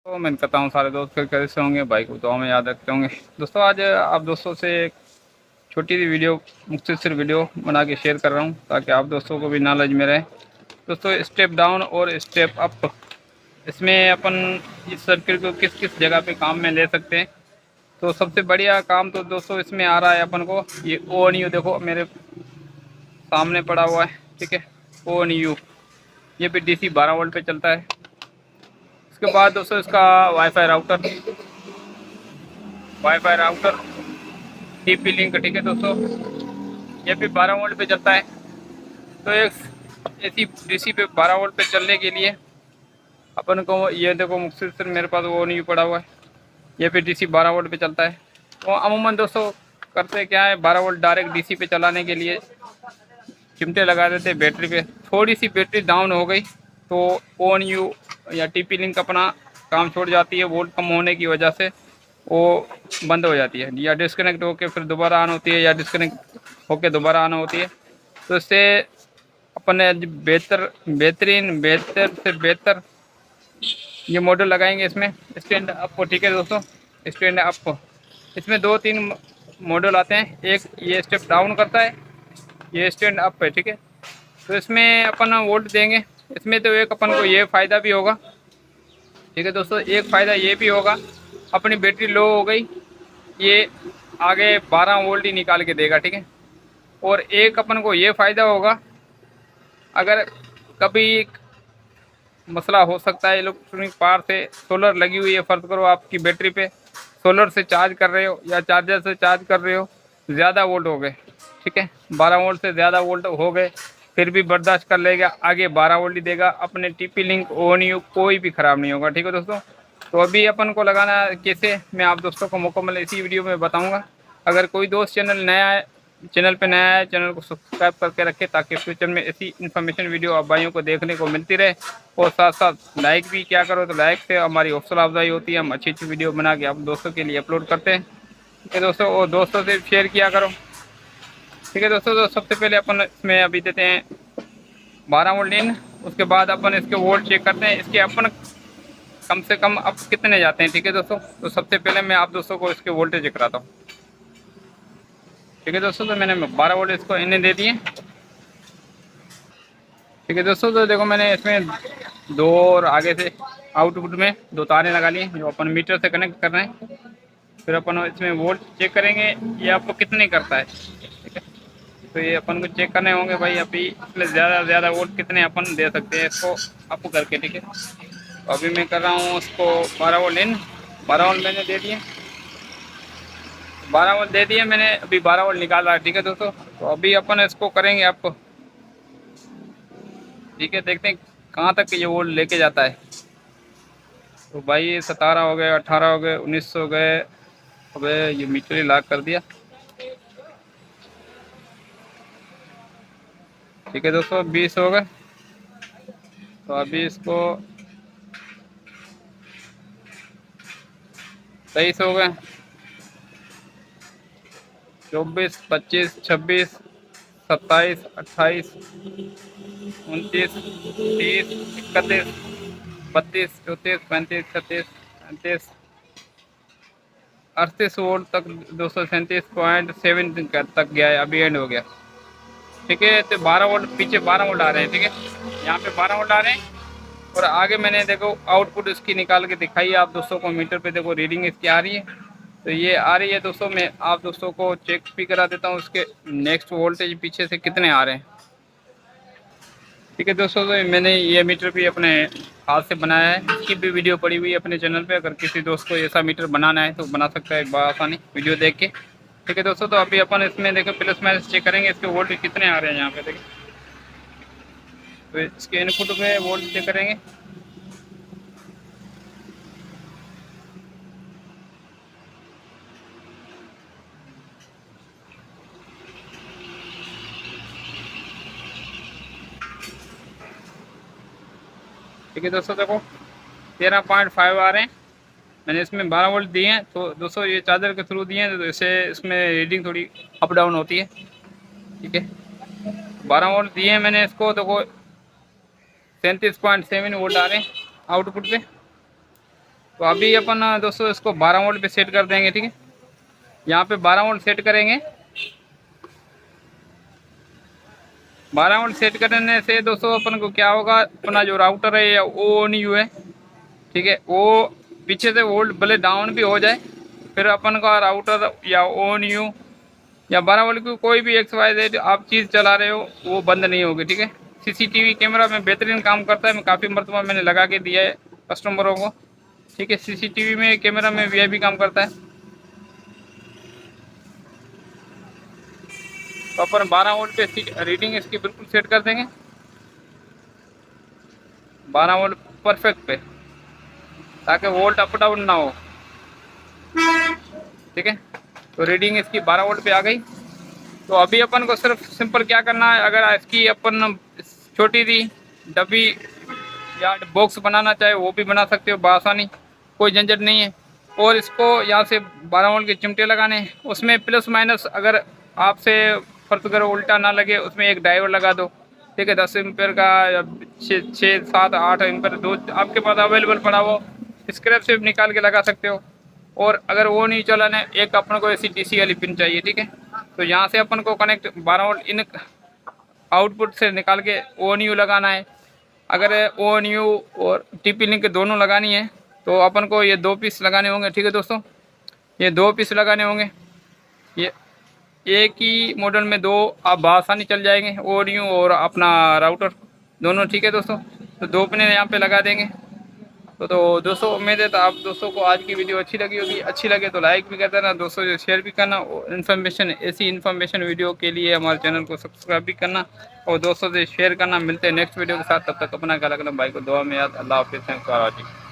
तो मैं कहता हूँ सारे दोस्त फिर कैसे होंगे, भाई को दुआ में याद रखते होंगे। दोस्तों आज आप दोस्तों से एक छोटी सी वीडियो, मुख्तसर वीडियो बना के शेयर कर रहा हूँ ताकि आप दोस्तों को भी नॉलेज में रहे। दोस्तों स्टेप डाउन और स्टेप अप, इसमें अपन इस सर्किट को किस किस जगह पे काम में ले सकते हैं। तो सबसे बढ़िया काम तो दोस्तों इसमें आ रहा है अपन को, ये ओ एन यू देखो मेरे सामने पड़ा हुआ है, ठीक है। ओ एन यू ये भी DC 12 वोल्ट पे चलता है। उसके बाद दोस्तों इसका वाईफाई राउटर TP लिंक, ठीक है दोस्तों, ये भी 12 वोल्ट पे चलता है। तो एक ऐसी DC पे 12 वोल्ट पे चलने के लिए अपन को ये देखो मुख्तसर मेरे पास वो नहीं पड़ा हुआ है, ये भी DC 12 वोल्ट पे चलता है। तो अमूमन दोस्तों करते क्या है, 12 वोल्ट डायरेक्ट DC पे चलाने के लिए चिमटे लगा देते बैटरी पे। थोड़ी सी बैटरी डाउन हो गई तो ONU या TP लिंक अपना काम छोड़ जाती है, वोल्ट कम होने की वजह से वो बंद हो जाती है, या डिस्कनेक्ट होकर फिर दोबारा ऑन होती है, या डिस्कनेक्ट होकर दोबारा ऑन होती है। तो इससे अपन ने बेहतर से बेहतर ये मॉडल लगाएंगे इसमें स्टैंड अप, ठीक है दोस्तों। स्टैंड अप इसमें 2-3 मॉडल आते हैं, एक ये स्टेप डाउन करता है, ये स्टैंड अप है, ठीक है। तो इसमें अपन वोल्ट देंगे, इसमें तो एक अपन को ये फ़ायदा भी होगा, ठीक है दोस्तों। एक फ़ायदा ये भी होगा, अपनी बैटरी लो हो गई, ये आगे 12 वोल्ट ही निकाल के देगा, ठीक है। और एक अपन को ये फ़ायदा होगा, अगर कभी मसला हो सकता है इलेक्ट्रॉनिक पावर से, सोलर लगी हुई है, फ़र्ज़ करो आपकी बैटरी पे सोलर से चार्ज कर रहे हो या चार्जर से चार्ज कर रहे हो, ज़्यादा वोल्ट हो गए, ठीक है, 12 वोल्ट से ज़्यादा वोल्ट हो गए, फिर भी बर्दाश्त कर लेगा, आगे 12 वोल्ट ही देगा। अपने TP लिंक ONU कोई भी ख़राब नहीं होगा, ठीक है दोस्तों। तो अभी अपन को लगाना कैसे, मैं आप दोस्तों को मुकम्मल इसी वीडियो में बताऊँगा। अगर कोई दोस्त चैनल पे नया है, चैनल को सब्सक्राइब करके रखे ताकि फ्यूचर में ऐसी इन्फॉर्मेशन वीडियो आप भाइयों को देखने को मिलती रहे। और साथ साथ लाइक भी क्या करो, तो लाइक से हमारी हौसला अफजाई होती है, हम अच्छी अच्छी वीडियो बना के आप दोस्तों के लिए अपलोड करते हैं, ठीक है दोस्तों। और दोस्तों से शेयर किया करो, ठीक है दोस्तों। तो सबसे पहले अपन इसमें अभी देते हैं 12 वोल्ट इन, उसके बाद अपन इसके वोल्ट चेक करते हैं, इसके अपन कम से कम अब कितने जाते हैं, ठीक है दोस्तों। तो सबसे पहले मैं आप दोस्तों को इसके वोल्टेज दिखलाता हूँ, ठीक है दोस्तों। तो मैंने 12 वोल्ट इसको इन्हें दे दिए, ठीक है दोस्तों। तो देखो मैंने इसमें दो और आगे से आउटपुट में 2 तारें लगा ली जो अपन मीटर से कनेक्ट कर रहे हैं। फिर अपन इसमें वोल्ट चेक करेंगे ये आपको कितने करता है, ठीक है। तो ये अपन को चेक करने होंगे भाई, अभी इसमें ज़्यादा से ज़्यादा वोल्ट कितने अपन दे सकते हैं इसको अप करके, ठीक है। तो अभी मैं कर रहा हूँ उसको 12 वोल्ट इन, 12 वोल्ट मैंने दे दिए, 12 वोल्ट दे दिए मैंने, अभी 12 वोल्ट निकाल रहा है, ठीक है दोस्तों। तो अभी अपन इसको करेंगे आपको, ठीक है, देखते हैं कहाँ तक ये वोल्ट लेके जाता है। तो भाई 17 हो गए, 18 हो गए, 19 हो गए, अबे ये मीटर ही लॉक कर दिया, ठीक है दोस्तों। 20 हो गए, तो अभी इसको 23 हो गए, 24, 25, 26, 27, 28, 29, 30, 31, 32, 34, 35, 36, 37, 38 वोल्ट तक, 237.7 तक गया है, अभी एंड हो गया, ठीक है। तो 12 वोल्ट पीछे 12 वोल्ट आ रहे हैं, ठीक है, यहाँ पे 12 वोल्ट आ रहे हैं। और आगे मैंने देखो आउटपुट इसकी निकाल के दिखाई है आप दोस्तों को, मीटर पे देखो रीडिंग इसकी आ रही है। तो ये आ रही है दोस्तों, मैं आप दोस्तों को चेक भी करा देता हूँ उसके नेक्स्ट वोल्टेज पीछे से कितने आ रहे हैं, ठीक है दोस्तों। तो मैंने ये मीटर भी अपने हाथ से बनाया है, इसकी भी वीडियो पड़ी हुई है अपने चैनल पे, अगर किसी दोस्त को ऐसा मीटर बनाना है तो बना सकता है आसानी वीडियो देख के, ठीक है दोस्तों। तो अभी अपन इसमें देखो प्लस माइनस चेक करेंगे, इसके वोल्ट कितने आ रहे हैं यहाँ पे देखिए। तो इसके इनपुट पे वोल्ट चेक करेंगे, ठीक है दोस्तों। देखो 13.5 आ रहे हैं, मैंने इसमें 12 वोल्ट दिए हैं। तो दोस्तों ये चार्जर के थ्रू दिए हैं, तो इससे इसमें रीडिंग थोड़ी अप डाउन होती है, ठीक है। 12 वोल्ट दिए हैं मैंने इसको, देखो 37.7 वोल्ट आ रहे हैं आउटपुट पे, तो अभी अपन दोस्तों इसको 12 वोल्ट पे सेट कर देंगे, ठीक है। यहाँ पे 12 वोल्ट सेट करेंगे। 12 वोल्ट सेट करने से दोस्तों अपन को क्या होगा, अपना जो राउटर है या ONU है, ठीक है, वो पीछे से वोल्ट भले डाउन भी हो जाए, फिर अपन का राउटर या ONU या 12 वोल्ट की कोई भी XYZ आप चीज़ चला रहे हो वो बंद नहीं होगी, ठीक है। CCTV कैमरा में बेहतरीन काम करता है, मैं काफ़ी मरतबा मैंने लगा के दिया है कस्टमरों को, ठीक है। CCTV में कैमरा में VIP काम करता है। तो अपन 12 वोल्ट पे रीडिंग इसकी बिल्कुल सेट कर देंगे, 12 वोल्ट परफेक्ट पे, ताकि वोल्ट अप डाउन ना हो, ठीक है। तो रीडिंग इसकी 12 वोल्ट पे आ गई। तो अभी अपन को सिर्फ सिंपल क्या करना है, अगर इसकी अपन छोटी सी डब्बी या बॉक्स बनाना चाहे वो भी बना सकते हो बआसानी, कोई झंझट नहीं है। और इसको यहाँ से 12 वोल्ट के चिमटे लगाने हैं, उसमें प्लस माइनस अगर आपसे फर्ज करो उल्टा ना लगे उसमें एक ड्राइवर लगा दो, ठीक है। 10 एम्पेयर का या 6 7 8 एम्पेयर दो आपके पास अवेलेबल पड़ा हो, स्क्रैप से निकाल के लगा सकते हो। और अगर वो नहीं चलाना, एक अपन को ऐसी DC वाली पिन चाहिए, ठीक है। तो यहाँ से अपन को कनेक्ट 12 वोल्ट इन आउटपुट से निकाल के ONU लगाना है। अगर ONU और TP लिंक दोनों लगानी है तो अपन को ये 2 पीस लगाने होंगे, ठीक है दोस्तों। ये 2 पीस लगाने होंगे, ये एक ही मॉडल में 2 आप बआसानी चल जाएंगे, ONU और अपना राउटर दोनों, ठीक है दोस्तों। तो 2 पिन यहाँ पे लगा देंगे। तो दोस्तों उम्मीद है तो आप दोस्तों को आज की वीडियो अच्छी लगी होगी। अच्छी लगे तो लाइक भी कर देना दोस्तों, शेयर भी करना। और इन्फॉर्मेशन, ऐसी इन्फॉर्मेशन वीडियो के लिए हमारे चैनल को सब्सक्राइब भी करना और दोस्तों से शेयर करना। मिलते हैं नेक्स्ट वीडियो के साथ, तब तक अपना ख्याल रखना, भाई को दुआ में याद। अल्लाह हाफिज़। Thanks for watching.